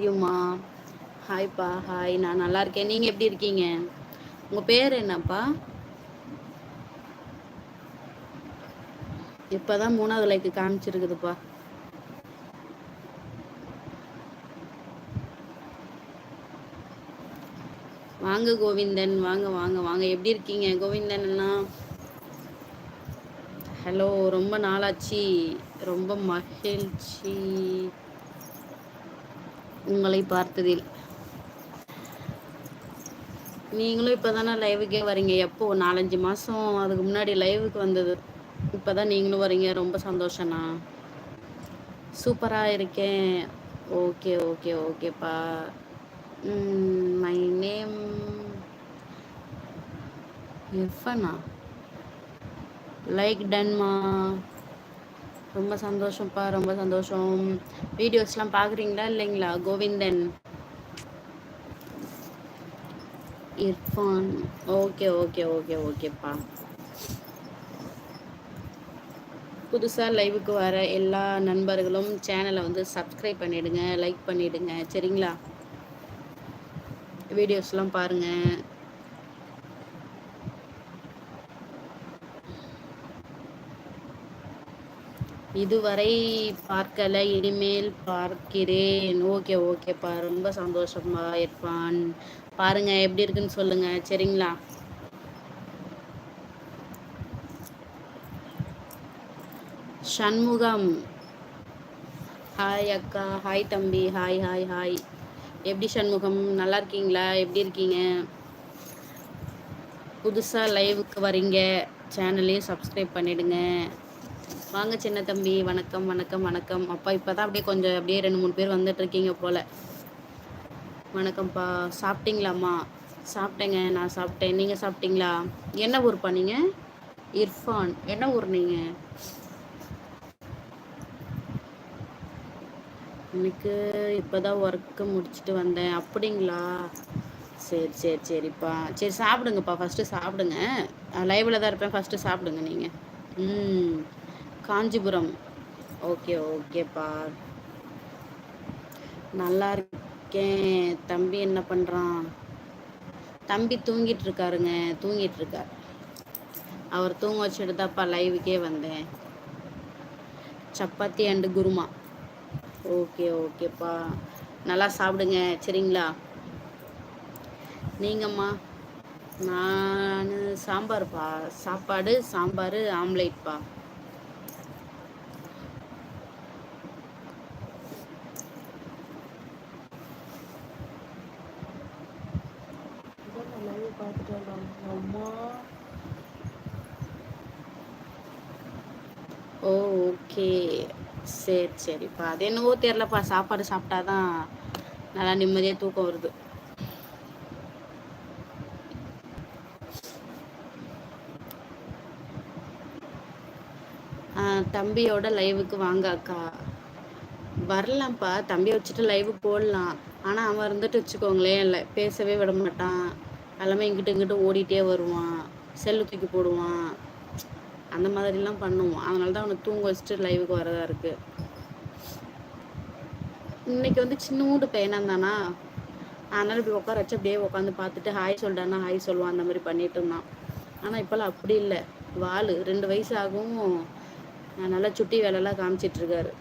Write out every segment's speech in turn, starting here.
யுமா ஹாய்ப்பா. Hi, நான் நல்லா இருக்கேன். நீங்க எப்படி இருக்கீங்க? உங்க பேர் என்னப்பா? இப்பதான் 3வது லைக் காமிச்சிருக்குதுப்பா. வாங்க கோவிந்தன், வாங்க வாங்க வாங்க. எப்படி இருக்கீங்க கோவிந்தன் அண்ணா? ஹலோ, ரொம்ப நாளாச்சு. ரொம்ப மகிழ்ச்சி உங்களை பார்த்ததில். நீங்களும் இப்பதானே லைவுக்கே வரீங்க? எப்போ 4-5 மாசம் அதுக்கு முன்னாடி லைவுக்கு வந்தது. இப்பதான் நீங்களும் வரீங்க. ரொம்ப சந்தோஷம்ண்ணா. சூப்பரா இருக்கேன். ஓகே ஓகே ஓகேப்பா. My name Irfana. லைக் டன்மா. ரொம்ப சந்தோஷம்ப்பா, ரொம்ப சந்தோஷம். வீடியோஸ்லாம் பார்க்குறீங்களா இல்லைங்களா Govindan? Irfan. Okay okay okay ஓகேப்பா. புதுசாக லைவுக்கு வர எல்லா நண்பர்களும் சேனலை வந்து சப்ஸ்கிரைப் பண்ணிவிடுங்க, லைக் பண்ணிவிடுங்க, சரிங்களா? வீடியோஸ்லாம் பாருங்கள். இதுவரை பார்க்கல, இனிமேல் பார்க்கிறேன். ஓகே ஓகேப்பா, ரொம்ப சந்தோஷமா இர்ஃபான். பாருங்க எப்படி இருக்குன்னு சொல்லுங்க, சரிங்களா? சண்முகம். ஹாய் அக்கா. ஹாய் தம்பி. Hi hi hi. எப்படி சண்முகம், நல்லா இருக்கீங்களா? எப்படி இருக்கீங்க? புதுசாக லைவுக்கு வரீங்க, சேனலையும் சப்ஸ்கிரைப் பண்ணிடுங்க. வாங்க சின்ன தம்பி. வணக்கம் வணக்கம் வணக்கம். அப்பா இப்போ தான் அப்படியே கொஞ்சம் அப்படியே 2-3 பேர் வந்துட்டு இருக்கீங்க போல். வணக்கம்ப்பா. சாப்பிட்டீங்களாம்மா? சாப்பிட்டேங்க, நான் சாப்பிட்டேன். நீங்கள் சாப்பிட்டீங்களா? என்ன ஊர்ப்பா நீங்கள்? இர்ஃபான். என்ன ஊர் நீங்கள்? எனக்கு இப்போ தான் ஒர்க்கு முடிச்சுட்டு வந்தேன். அப்படிங்களா? சரி சரி சரிப்பா. சரி சாப்பிடுங்கப்பா, ஃபஸ்ட்டு சாப்பிடுங்க. லைவில் தான் இருப்பேன், ஃபஸ்ட்டு சாப்பிடுங்க நீங்கள். காஞ்சிபுரம். ஓகே ஓகேப்பா. நல்லா இருக்கேன். தம்பி என்ன பண்ணுறான்? தம்பி தூங்கிட்டு இருக்காருங்க, தூங்கிட்டு இருக்கார். அவர் தூங்க வச்சுட்டு தான்ப்பா லைவுக்கே வந்தேன். சப்பாத்தி அண்டு குருமா. ஓகே ஓகேப்பா, நல்லா சாப்பிடுங்க, சரிங்களா? நீங்கம்மா? நான் சாம்பார்ப்பா. சாப்பாடு, சாம்பார், ஆம்லேட்ப்பா. அம்மா. ஓ ஓகே, சரி சரிப்பா. அது என்னவோ தெரிலப்பா, சாப்பாடு சாப்பிட்டாதான் நல்லா நிம்மதியாக தூக்கம் வருது. தம்பியோட லைவுக்கு வாங்க அக்கா. வரலாம்ப்பா, தம்பியை வச்சுட்டு லைவு போடலாம். ஆனால் அவன் இருந்துட்டு வச்சுக்கோங்களேன், இல்லை பேசவே விட மாட்டான். எல்லாமே இங்கிட்டு இங்கிட்டு ஓடிட்டே வருவான், செல்லு தூக்கி போடுவான், அந்த மாதிரிலாம் பண்ணுவான். அதனால தான் அவனை தூங்க வச்சுட்டு லைவுக்கு வரதா இருக்குது. இன்னைக்கு வந்து சின்னூண்டு பையனாக தானா, அதனால் இப்படி உட்கார வச்சு அப்படியே உட்காந்து பார்த்துட்டு ஹாய் சொல்லிட்டான்னா ஹாய் சொல்லுவான். அந்த மாதிரி பண்ணிட்டு இருந்தான். ஆனால் இப்போல்லாம் அப்படி இல்லை. 2 வயசு ஆகும், நல்லா சுட்டி வேலைலாம் காமிச்சிட்ருக்காரு.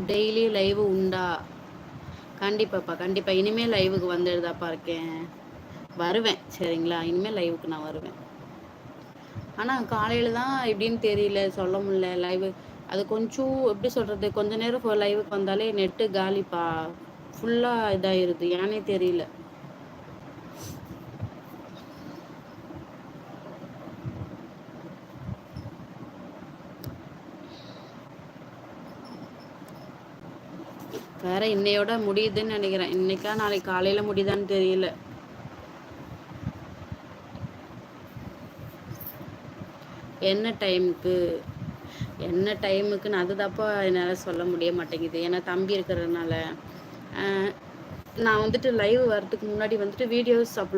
டெய்லி லைவு உண்டா? கண்டிப்பாப்பா, கண்டிப்பாக. இனிமேல் லைவுக்கு வந்துடுதாப்பா இருக்கேன், வருவேன், சரிங்களா? இனிமேல் லைவுக்கு நான் வருவேன். ஆனால் காலையில் தான் எப்படின்னு தெரியல, சொல்ல முடியல. லைவு அது கொஞ்சம் எப்படி சொல்கிறது, கொஞ்ச நேரம் லைவுக்கு வந்தாலே நெட்டு காலிப்பா, ஃபுல்லாக இதாகிடுது, ஏன்னே தெரியல. வேற இன்னையோட முடியுதுன்னு நினைக்கிறேன். இன்னைக்கா நாளைக்கு காலையில் முடியுதான்னு தெரியல. என்ன டைமுக்கு? என்ன டைமுக்குன்னு அதுதாப்பா என்னால் சொல்ல முடிய மாட்டேங்குது, ஏன்னா தம்பி இருக்கிறதுனால. நான் வந்துட்டு லைவ் வரதுக்கு முன்னாடி வந்துட்டு வீடியோஸ் அப்லோட்